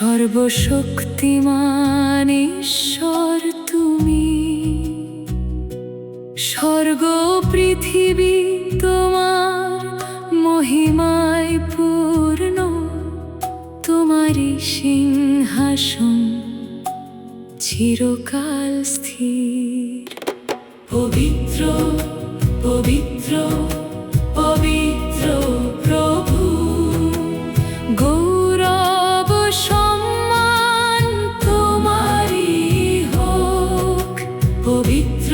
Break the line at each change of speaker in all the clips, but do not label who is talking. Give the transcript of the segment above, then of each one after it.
সর্বশক্তিমান ঈশ্বর তুমি, স্বর্গ পৃথিবী তোমার মহিমায় পূর্ণ। তোমারই সিংহাসন চিরকাল স্থির। পবিত্র পবিত্র পবিত্র প্রভু, গৌরব সম্মান তোমারই হোক। পবিত্র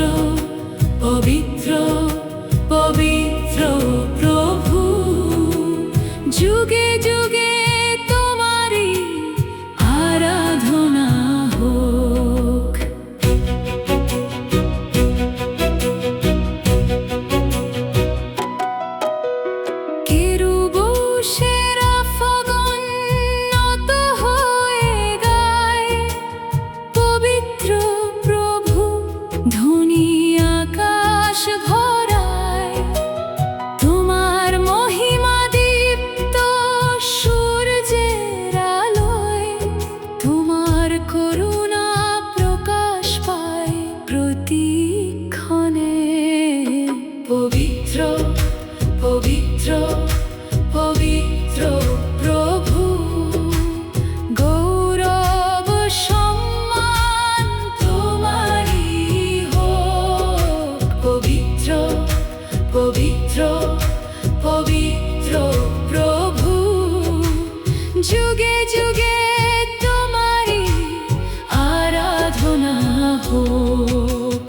পবিত্র পবিত্র প্রভু, যুগে যুগে তোমারই আরাধনা হোক। কেরুব সেরাফগণ নত হয়ে গায়, পবিত্র প্রভু ধ্বনি আকাশ ভরায়। তোমার মহিমা দীপ্ত সূর্যের আলোয়, তোমার করুণা প্রকাশ পায় প্রতিক্ষণে। পবিত্র পবিত্র পবিত্র প্রভু, গৌরব সম্মান তোমারই হোক। পবিত্র পবিত্র পবিত্র প্রভু, যুগে যুগে তোমারই আরাধনা হোক।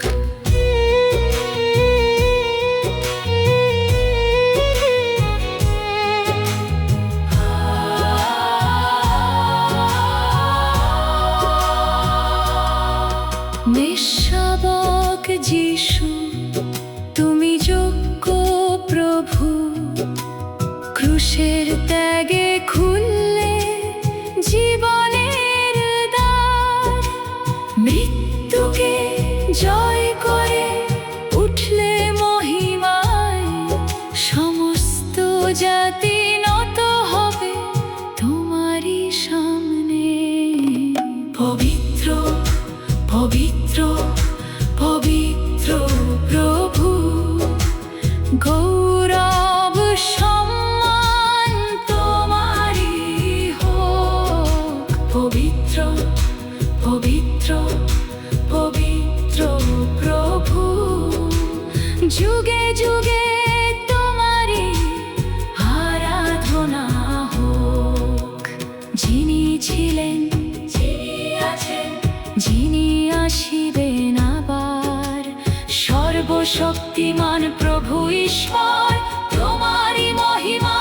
মেষশাবক যিশু, তুমি যোগ্য প্রভু। ক্রুশের ত্যাগে খুললে জীবনের দ্বার। মৃত্যুকে জয় করে উঠলে মহিমায়, সমস্ত জাতি নত হবে তোমারই সামনে। পবিত্র পবিত্র পবিত্র প্রভু, গৌরব সম্মান তোমারই হোক। পবিত্র পবিত্র পবিত্র প্রভু, যুগে যুগে তোমারই আরাধনা হোক। যিনি ছিলেন, যিনি আছেন, যিনি আসিবেন আবার, সর্বশক্তিমান প্রভু ঈশ্বর তোমারই মহিমা